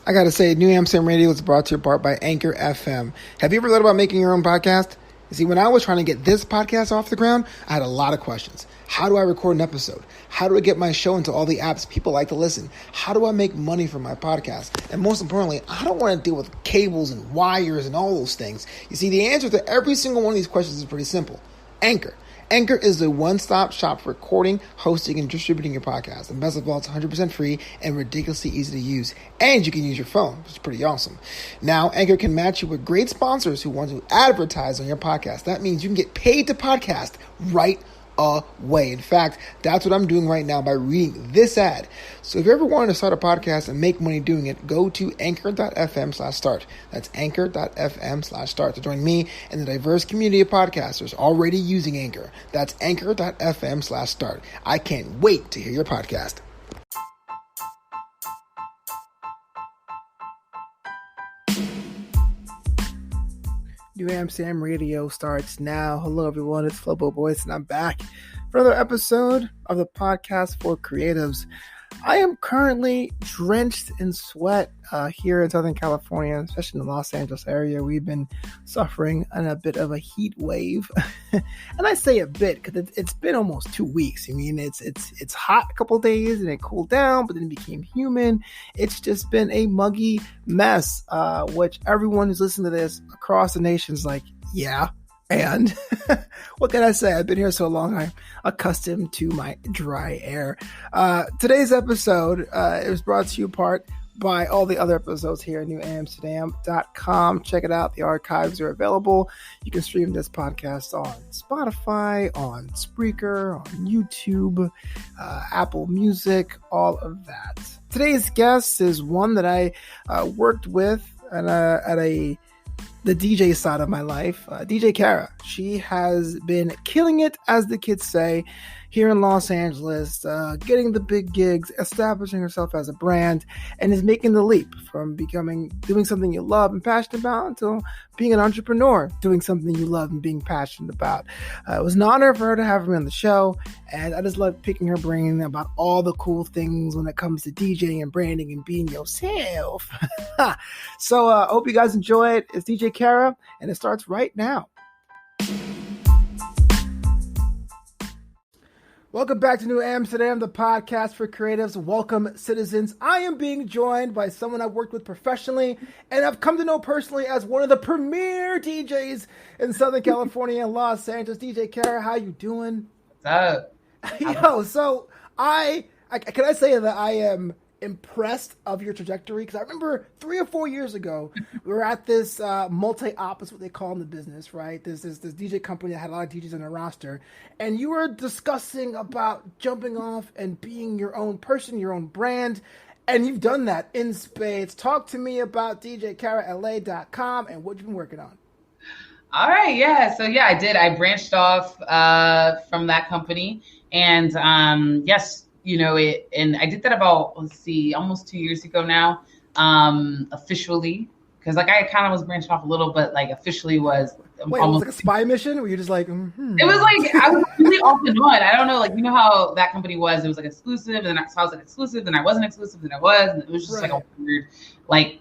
I got to say, New Amsterdam Radio is brought to you in part by Anchor FM. Have you ever thought about making your own podcast? You see, when I was trying to get this podcast off the ground, I had a lot of questions. How do I record an episode? How do I get my show into all the apps people like to listen? How do I make money from my podcast? And most importantly, I don't want to deal with cables and wires and all those things. You see, the answer to every single one of these questions is pretty simple. Anchor. Anchor is the one-stop shop for recording, hosting, and distributing your podcast. And best of all, it's 100% free and ridiculously easy to use. And you can use your phone, which is pretty awesome. Now, Anchor can match you with great sponsors who want to advertise on your podcast. That means you can get paid to podcast right away. In fact, that's what I'm doing right now by reading this ad. So if you ever wanted to start a podcast and make money doing it, go to anchor.fm/start. That's anchor.fm/start to join me and the diverse community of podcasters already using Anchor. That's anchor.fm/start. I can't wait to hear your podcast. New Amsterdam Radio starts now. Hello, everyone. It's Flobo Boyce, and I'm back for another episode of the podcast for creatives. I am currently drenched in sweat here in Southern California, especially in the Los Angeles area. We've been suffering a bit of a heat wave, and I say a bit because it's been almost 2 weeks. I mean, it's hot a couple of days and it cooled down, but then it became humid. It's just been a muggy mess, which everyone who's listening to this across the nation is like, yeah. And what can I say? I've been here so long, I'm accustomed to my dry air. Today's episode it was brought to you in part by all the other episodes here at newamsterdam.com. Check it out. The archives are available. You can stream this podcast on Spotify, on Spreaker, on YouTube, Apple Music, all of that. Today's guest is one that I worked with at the DJ side of my life, DJ Kara. She has been killing it, as the kids say, here in Los Angeles, getting the big gigs, establishing herself as a brand, and is making the leap from doing something you love and passionate about until being an entrepreneur, doing something you love and being passionate about. It was an honor for her to have me on the show, and I just love picking her brain about all the cool things when it comes to DJing and branding and being yourself. So I hope you guys enjoy it. It's DJ Kara, and it starts right now. Welcome back to New Amsterdam, the podcast for creatives. Welcome, citizens. I am being joined by someone I've worked with professionally and I've come to know personally as one of the premier DJs in Southern California and Los Angeles. DJ Kara, how you doing? What's up? Yo, so can I say that I am impressed of your trajectory? Because I remember 3 or 4 years ago, we were at this multi-op, is what they call in the business, right? There's this DJ company that had a lot of DJs on their roster, and you were discussing about jumping off and being your own person, your own brand, and you've done that in spades. Talk to me about DJKaraLA.com and what you've been working on. All right, yeah. So yeah, I did. I branched off from that company, and yes. And I did that about, almost 2 years ago now, officially, because I kind of was branching off a little, but officially was. Wait, almost, it was like a spy mission? Were you just like, It was I was really off and on. I don't know, you know how that company was? It was exclusive, and then I was exclusive, then I wasn't exclusive, then I was, and it was just a weird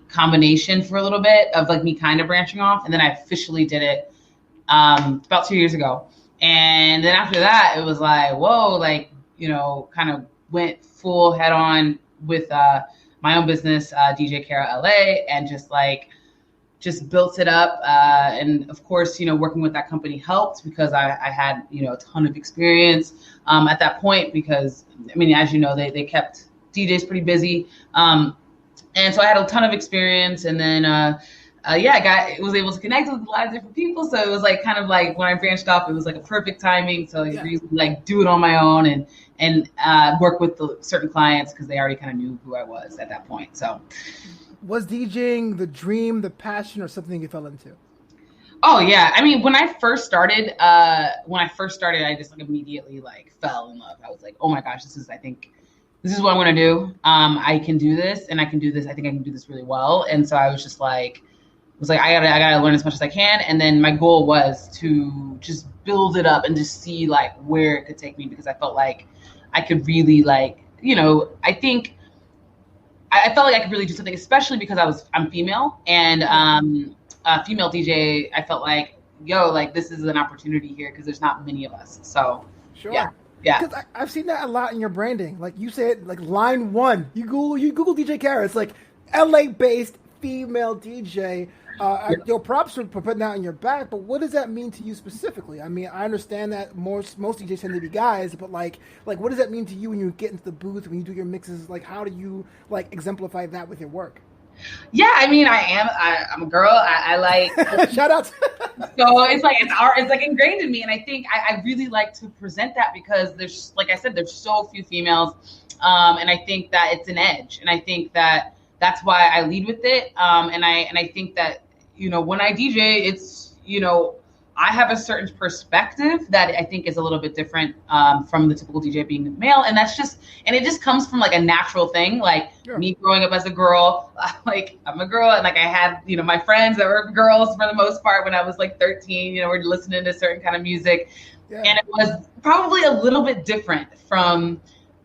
combination for a little bit of me kind of branching off, and then I officially did it about 2 years ago, and then after that, it was whoa, kind of went full head on with my own business, DJ Kara LA, and just built it up. And of course, working with that company helped because I had, a ton of experience at that point because, as you know, they kept DJs pretty busy. And so I had a ton of experience, and then was able to connect with a lot of different people. So it was when I branched off, it was a perfect timing. So I really do it on my own and work with the certain clients because they already kind of knew who I was at that point. So was DJing the dream, the passion, or something you fell into? Oh yeah. When I first started, I just immediately fell in love. I was oh my gosh, this is what I'm going to do. I can do this and I can do this. I think I can do this really well. And so I was just I gotta learn as much as I can. And then my goal was to just build it up and just see where it could take me, because I felt I could really I think I felt like I could really do something, especially because I'm female and female DJ. I felt like, yo, like this is an opportunity here because there's not many of us. So Sure. yeah. Yeah. Because I've seen that a lot in your branding. Like you said, like line one, you Google DJ Kara. It's like LA based female DJ. Your props for putting that on your back, but what does that mean to you specifically? I mean, I understand that most DJs tend to be guys, but like what does that mean to you when you get into the booth, when you do your mixes? Like, how do you like exemplify that with your work? Yeah, I mean, I'm a girl. I like shout out. So it's like it's like ingrained in me, and I think I really like to present that because there's, like I said, there's so few females, and I think that it's an edge, and I think that that's why I lead with it, and I think that, you know, when I DJ, it's, you know, I have a certain perspective that I think is a little bit different from the typical DJ being male. And it just comes from like a natural thing. Like me growing up as a girl, like I'm a girl, and like I had, you know, my friends that were girls for the most part when I was like 13, you know, we're listening to certain kind of music. Yeah. And it was probably a little bit different from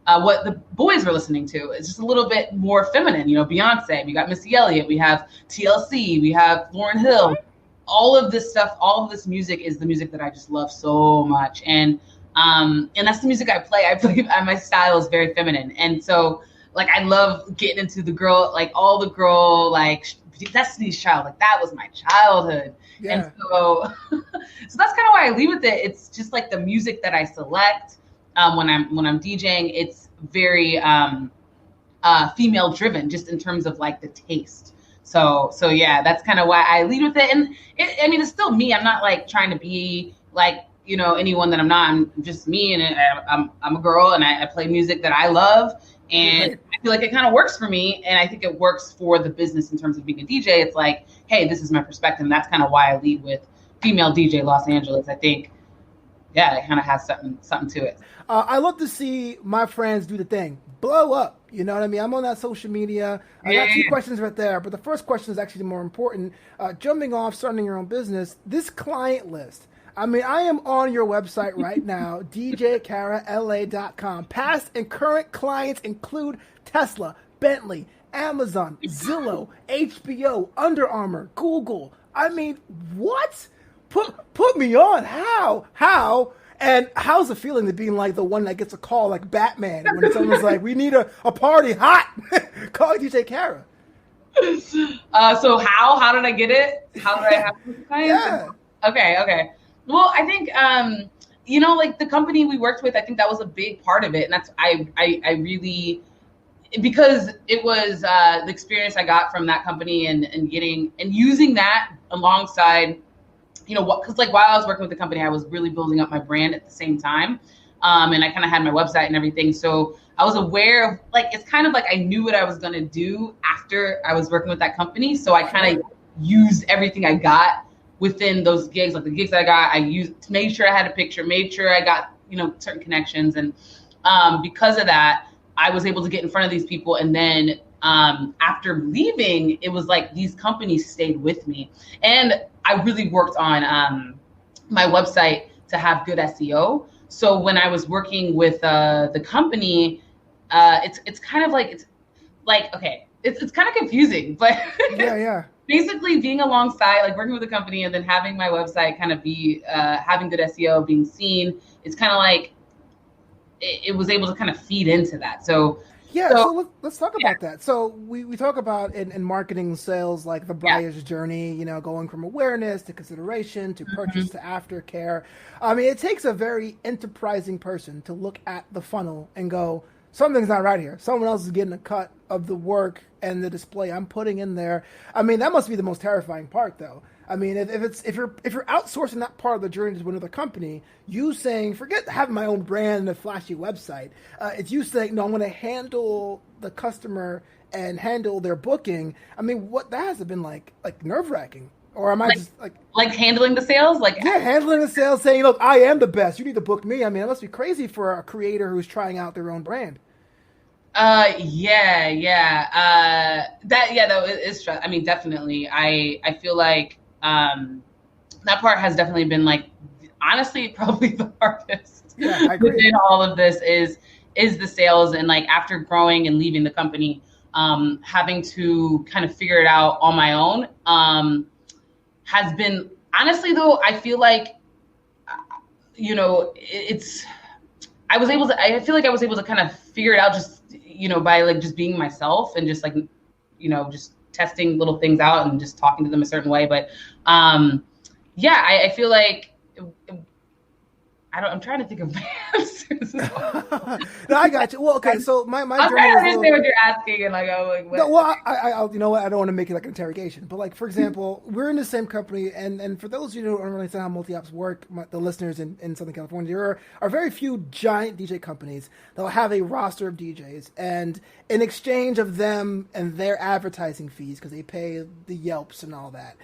what the boys were listening to. It's just a little bit more feminine, you know, Beyonce, we got Missy Elliott, we have TLC, we have Lauryn Hill. All of this stuff, all of this music is the music that I just love so much. And that's the music I play. My style is very feminine. And so like, I love getting into the girl, like all the girl, like Destiny's Child, like that was my childhood. Yeah. And so that's kind of why I lead with it. It's just like the music that I select when I'm DJing, it's very female driven, just in terms of like the taste. So yeah, that's kind of why I lead with it. And it's still me. I'm not like trying to be like, you know, anyone that I'm not. I'm just me, and I'm a girl, and I play music that I love, and I feel like it kind of works for me, and I think it works for the business in terms of being a DJ. It's like, hey, this is my perspective. And that's kind of why I lead with female DJ Los Angeles. I think, yeah, it kind of has something to it. I love to see my friends do the thing, blow up. You know what I mean? I'm on that social media. I got two questions right there, but the first question is actually more important. Jumping off, starting your own business, this client list. I mean, I am on your website right now, djkarala.com. Past and current clients include Tesla, Bentley, Amazon, Zillow, HBO, Under Armour, Google. I mean, what? Put me on. How? And how's it feeling to being like the one that gets a call like Batman when someone's like, we need a party hot? Call DJ Kara. So how did I get it? How did I have this clients? Yeah. Okay. Well, I think, you know, like the company we worked with, I think that was a big part of it. And that's, I really, because it was the experience I got from that company and using that alongside, you know, because like while I was working with the company, I was really building up my brand at the same time. And I kind of had my website and everything. So I was aware of, like, it's kind of like I knew what I was going to do after I was working with that company. So I kind of used everything I got within those gigs. Like the gigs that I got, I used, made sure I had a picture, made sure I got, you know, certain connections. And because of that, I was able to get in front of these people. And then after leaving, it was like these companies stayed with me. And I really worked on my website to have good SEO. So when I was working with the company, it's kind of like, it's kind of confusing, but yeah. Basically being alongside, like working with the company and then having my website kind of be having good SEO, being seen, it's kind of like it was able to kind of feed into that. So let's talk about that. So we talk about in marketing sales, like the buyer's journey, you know, going from awareness to consideration to purchase to aftercare. I mean, it takes a very enterprising person to look at the funnel and go, something's not right here. Someone else is getting a cut of the work and the display I'm putting in there. I mean, that must be the most terrifying part, though. I mean, if you're outsourcing that part of the journey to another company, you saying, forget having my own brand and a flashy website. It's you saying, no, I'm going to handle the customer and handle their booking. I mean, what that has been like nerve-wracking. Or am I just like handling the sales? Handling the sales, saying, look, I am the best. You need to book me. I mean, it must be crazy for a creator who's trying out their own brand. That is true. I mean, definitely. I feel like that part has definitely been like, honestly, probably the hardest I agree. within all of this is the sales. And like after growing and leaving the company, having to kind of figure it out on my own has been, honestly though, I feel like, you know, I feel like I was able to kind of figure it out just, you know, by like just being myself and just like, you know, just testing little things out and just talking to them a certain way. But yeah, I feel like, I'm trying to think of my answers. No, I got you. Well, okay, so my I'm journey trying to was understand what you're asking, and like, I'm like, what? No, well, I you know what? I don't want to make it like an interrogation, but like for example, we're in the same company, and for those of you who don't really understand how multi-ops work, the listeners in Southern California, there are very few giant DJ companies that will have a roster of DJs, and in exchange of them and their advertising fees, because they pay the Yelps and all that,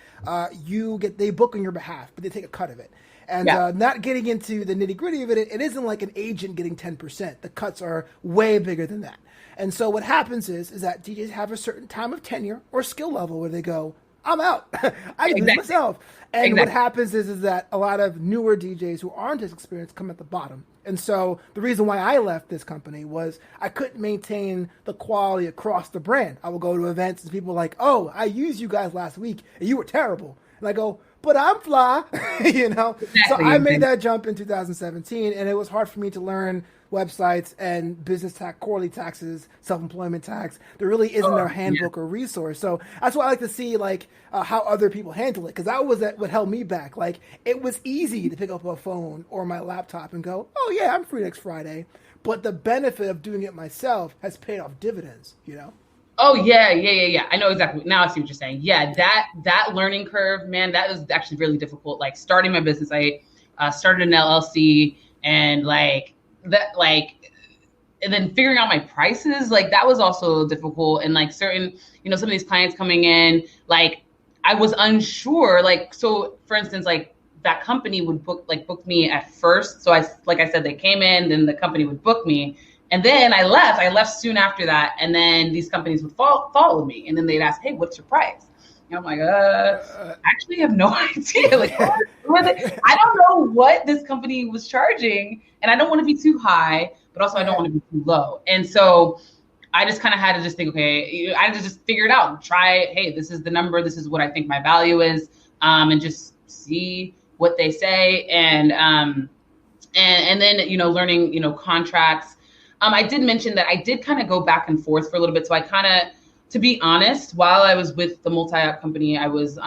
they book on your behalf, but they take a cut of it. And not getting into the nitty gritty of it, it isn't like an agent getting 10%. The cuts are way bigger than that. And so what happens is that DJs have a certain time of tenure or skill level where they go, I'm out. I can do it myself. And what happens is that a lot of newer DJs who aren't as experienced come at the bottom. And so the reason why I left this company was I couldn't maintain the quality across the brand. I would go to events and people were like, oh, I used you guys last week and you were terrible. And I go, but I'm fly, you know? Exactly. So I made that jump in 2017, and it was hard for me to learn websites and business tax, quarterly taxes, self-employment tax. There really isn't a handbook or resource. So that's why I like to see like how other people handle it, because that was what held me back. Like, it was easy to pick up a phone or my laptop and go, oh yeah, I'm free next Friday. But the benefit of doing it myself has paid off dividends, you know? Oh yeah. I know exactly. Now I see what you're saying. Yeah, that learning curve, man, that was actually really difficult. Like starting my business, I started an LLC, and and then figuring out my prices, like that was also difficult. And like certain, you know, some of these clients coming in, like I was unsure. Like, so for instance, like that company would book me at first. So like I said, they came in, then the company would book me. And then I left soon after that. And then these companies would follow me. And then they'd ask, hey, what's your price? And I'm like, I actually have no idea. Like, I don't know what this company was charging. And I don't want to be too high, but also I don't want to be too low. And so I just kind of had to just think, okay, I had to just figure it out. Try, hey, this is the number. This is what I think my value is. And just see what they say. And then, you know, learning, you know, contracts. I did mention that I did kind of go back and forth for a little bit. So I kind of, to be honest, while I was with the multi-op company, I was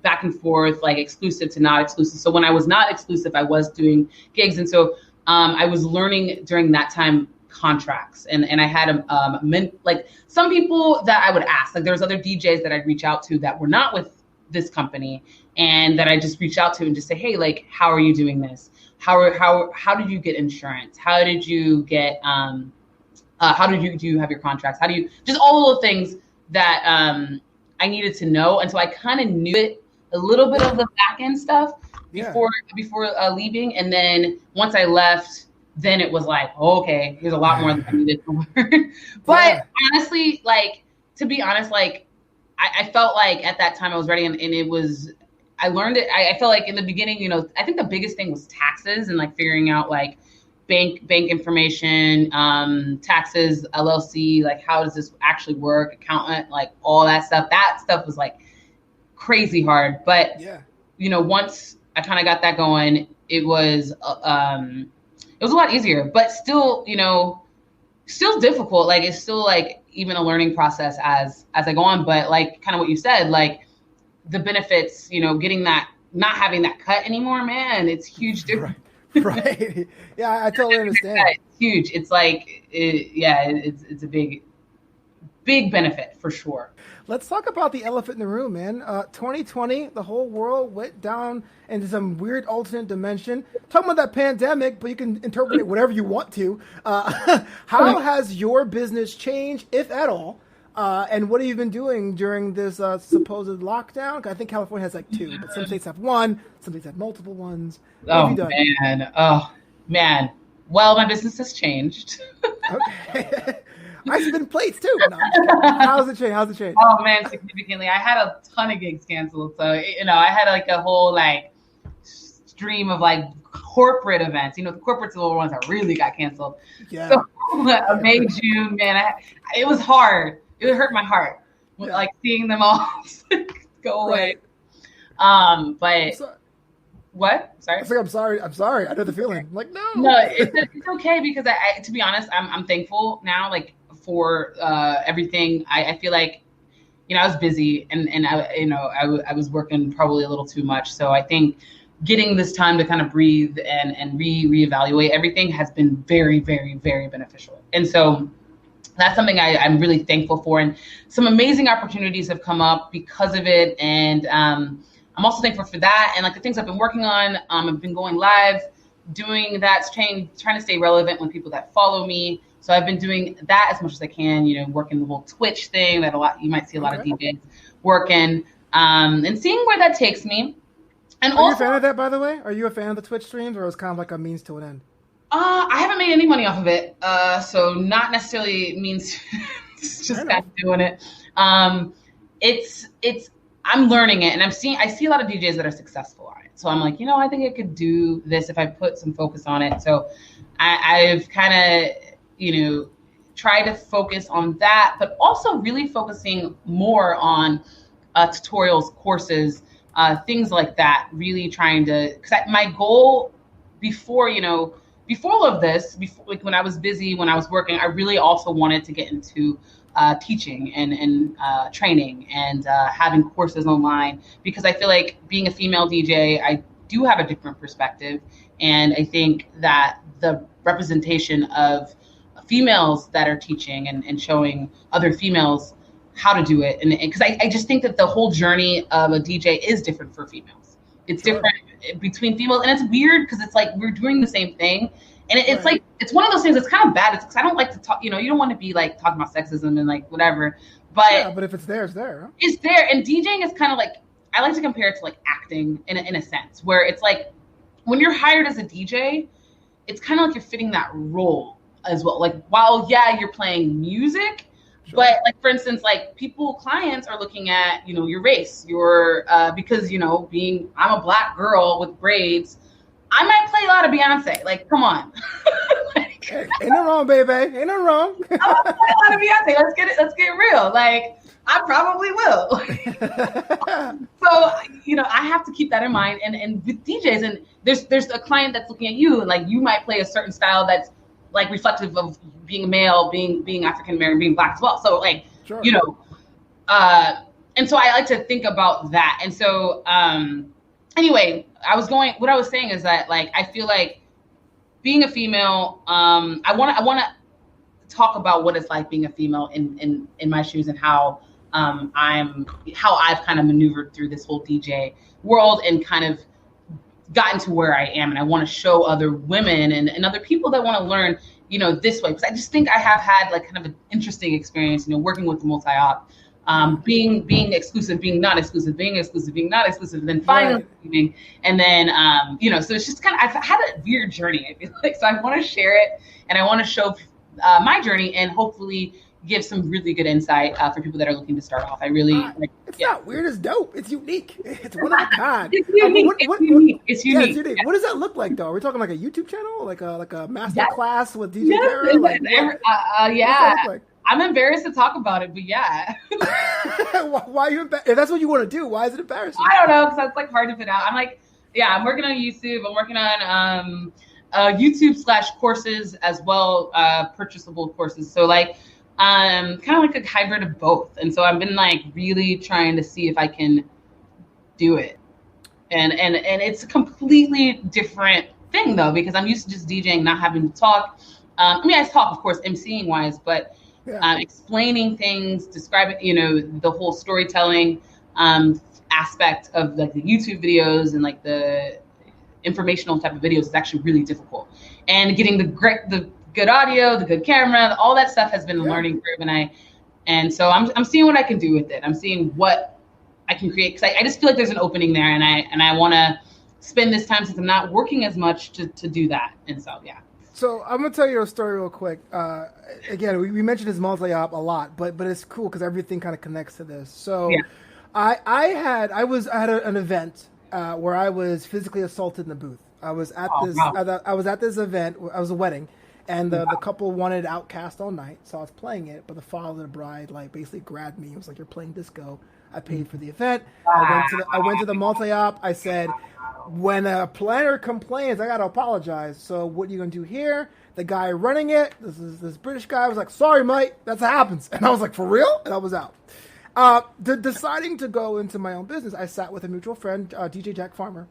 back and forth, like exclusive to not exclusive. So when I was not exclusive, I was doing gigs. And so I was learning during that time contracts. And I had like some people that I would ask, like there was other DJs that I'd reach out to that were not with this company, and that I just reach out to and just say, hey, like, how are you doing this? How did you get insurance? How did you get, how do you have your contracts? How do you, just all the things that I needed to know. And so I kind of knew it, a little bit of the back end stuff before leaving. And then once I left, then it was like, oh, okay, there's a lot more that I needed to learn. But honestly, like, to be honest, like, I felt like at that time I was ready, and it was, I learned it. I felt like in the beginning, you know, I think the biggest thing was taxes and like figuring out like bank information, taxes, LLC, like how does this actually work, accountant, like all that stuff. That stuff was like crazy hard. But, you know, once I kind of got that going, it was a lot easier, but still, you know, still difficult. Like it's still like even a learning process as I go on. But like kind of what you said, like the benefits, you know, getting that, not having that cut anymore, man, it's huge difference. Right. Yeah, I totally understand. It's huge. It's like, it's a big benefit for sure. Let's talk about the elephant in the room, man. 2020, the whole world went down into some weird alternate dimension. Talking about that pandemic, but you can interpret it whatever you want to. How has your business changed, if at all? And what have you been doing during this supposed lockdown? I think California has like 2, but some states have 1, some states have multiple ones. What have you done? Oh, man. Well, my business has changed. Okay. I spin plates too. No, how's it changed? Oh man, significantly. I had a ton of gigs canceled. So, you know, I had like a whole like stream of like corporate events. You know, the corporates are the ones that really got canceled. Yeah. So May, June, man, it was hard. it would hurt my heart, like seeing them all go away. Right. But what? Sorry. I'm sorry. I know the feeling. Like no. It's okay because I to be honest, I'm thankful now, like for everything. I feel like, I was busy and I was working probably a little too much. So I think getting this time to kind of breathe and reevaluate everything has been very, very, very beneficial. And so that's something I'm really thankful for. And some amazing opportunities have come up because of it. And I'm also thankful for that. And like the things I've been working on, I've been going live, doing that, trying to stay relevant with people that follow me. So I've been doing that as much as I can, working the whole Twitch thing that you might see a lot of DJs working, and seeing where that takes me. And Are you a fan of that, by the way? Are you a fan of the Twitch streams, or it was kind of like a means to an end? I haven't made any money off of it, so not necessarily means just kind of doing it. I'm learning it, and I see a lot of DJs that are successful on it. So I'm like, I think I could do this if I put some focus on it. So I've kind of, tried to focus on that, but also really focusing more on tutorials, courses, things like that. Really trying to, because my goal before all of this, like when I was busy, when I was working, I really also wanted to get into teaching and training and having courses online, because I feel like being a female DJ, I do have a different perspective. And I think that the representation of females that are teaching and showing other females how to do it. And because I just think that the whole journey of a DJ is different for females. It's different between females. And it's weird because it's like we're doing the same thing. And it's like, it's one of those things that's kind of bad. It's because I don't like to talk, you don't want to be like talking about sexism and like whatever. But if it's there, it's there. Huh? It's there. And DJing is kind of like, I like to compare it to like acting in a sense, where it's like when you're hired as a DJ, it's kind of like you're fitting that role as well. Like, while, you're playing music, but like, for instance, like clients are looking at, your race, because, I'm a Black girl with braids, I might play a lot of Beyonce. Like, come on. Ain't no wrong, baby. Ain't no wrong. I'm gonna play a lot of Beyonce. Let's get real. Like, I probably will. So, I have to keep that in mind. And with DJs, and there's a client that's looking at you, and like you might play a certain style that's like reflective of being a male, being African American, being Black as well. So like, and so I like to think about that. And so anyway, what I was saying is that like I feel like being a female, I want to talk about what it's like being a female in my shoes, and how I've kind of maneuvered through this whole DJ world and kind of gotten to where I am. And I want to show other women and other people that want to learn, this way, because I just think I have had like kind of an interesting experience, working with the multi-op, being exclusive, being not exclusive, being exclusive, being not exclusive, and then finally leaving. And then, so it's just kind of, I've had a weird journey, I feel like. So I want to share it, and I want to show my journey, and hopefully give some really good insight for people that are looking to start off. I really it's not weird, it's dope. It's unique. It's one of a kind. It's unique. It's unique. Yeah. What does that look like, though? Are we talking like a YouTube channel, like a master class with DJ Kara? Like, I'm embarrassed to talk about it, but yeah. Why are you embarrassed? If that's what you want to do, why is it embarrassing? I don't know, because it's like hard to put out. I'm like, I'm working on YouTube. I'm working on YouTube/courses as well, purchasable courses. So like, kind of like a hybrid of both. And so I've been like really trying to see if I can do it. And it's a completely different thing though, because I'm used to just DJing, not having to talk. I talk, of course, emceeing wise, but explaining things, describing, the whole storytelling aspect of like the YouTube videos and like the informational type of videos is actually really difficult. And getting the good audio, the good camera, all that stuff has been a learning curve. And so I'm seeing what I can do with it. I'm seeing what I can create, because I just feel like there's an opening there, and I want to spend this time, since I'm not working as much, to do that. And so, So I'm gonna tell you a story real quick. Again, we mentioned this multi-op a lot, but it's cool because everything kind of connects to this. So I had an event where I was physically assaulted in the booth. I was at this event. I was a wedding, And the couple wanted Outcast all night, so I was playing it. But the father of the bride like basically grabbed me. He was like, "You're playing disco." I paid for the event. I went to the multi-op. I said, "When a planner complains, I gotta apologize. So what are you gonna do here?" The guy running it, this British guy, was like, "Sorry, mate, that's what happens." And I was like, "For real?" And I was out. Deciding to go into my own business, I sat with a mutual friend, DJ Jack Farmer,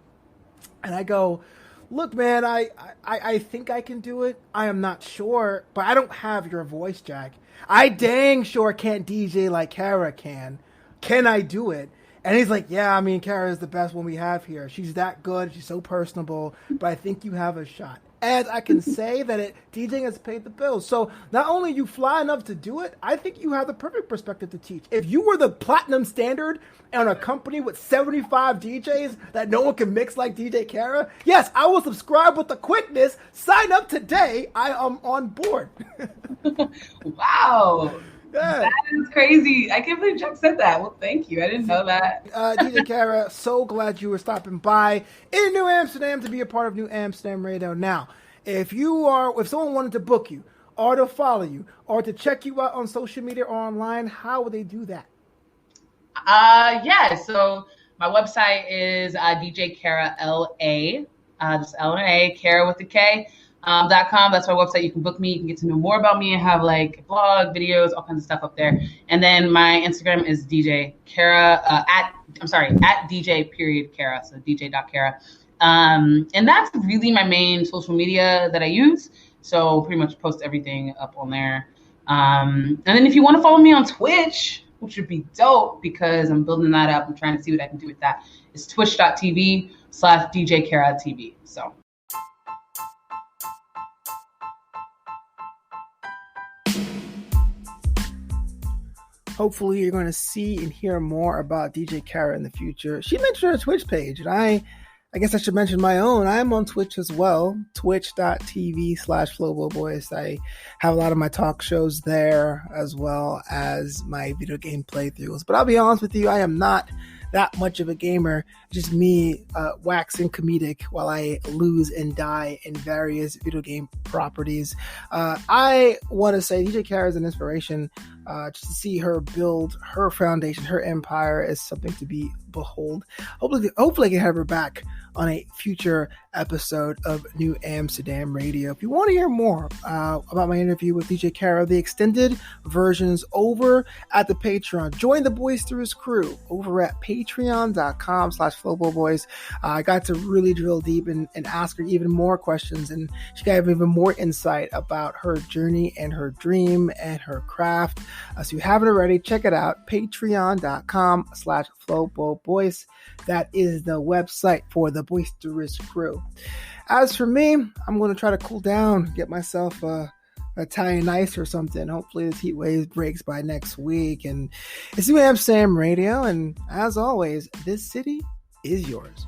and I go, "Look, man, I think I can do it. I am not sure, but I don't have your voice, Jack. I dang sure can't DJ like Kara can. Can I do it?" And he's like, "Yeah, I mean, Kara is the best one we have here. She's that good. She's so personable, but I think you have a shot." And I can say that DJing has paid the bills. So not only are you fly enough to do it, I think you have the perfect perspective to teach. If you were the platinum standard on a company with 75 DJs that no one can mix like DJ Kara, yes, I will subscribe with the quickness. Sign up today. I am on board. Wow. Yeah. That is crazy. I can't believe Jack said that. Well, thank you. I didn't know that. DJ Kara, so glad you were stopping by in New Amsterdam to be a part of New Amsterdam Radio. Now, if someone wanted to book you or to follow you or to check you out on social media or online, how would they do that? Yeah. So my website is DJ Kara LA, just LA, Kara with the K. .com. That's my website. You can book me. You can get to know more about me and have like blog videos, all kinds of stuff up there. And then my Instagram is DJ Kara at DJ Kara. So DJ.Kara. And that's really my main social media that I use. So pretty much post everything up on there. And then if you want to follow me on Twitch, which would be dope because I'm building that up. I'm trying to see what I can do with that. It's twitch.tv/DJ Kara TV. So. Hopefully you're going to see and hear more about DJ Kara in the future. She mentioned her Twitch page, and I guess I should mention my own. I'm on Twitch as well, twitch.tv/Flobo Boyce. I have a lot of my talk shows there as well as my video game playthroughs. But I'll be honest with you, I am not that much of a gamer, just me waxing comedic while I lose and die in various video game properties. I want to say DJ Kara is an inspiration. Just to see her build her foundation, her empire is something to be behold. Hopefully I can have her back on a future episode of New Amsterdam Radio. If you want to hear more about my interview with DJ Kara, the extended versions over at the Patreon. Join the Boisterous crew over at patreon.com/Flobo Boyce. I got to really drill deep and ask her even more questions, and she got even more insight about her journey and her dream and her craft. So if you haven't already, check it out, patreon.com/Flobo Boyce. That is the website for the Boisterous crew. As for me, I'm going to try to cool down, get myself Italian ice or something. Hopefully this heat wave breaks by next week. And it's New Amsterdam Radio, and as always, this city is yours.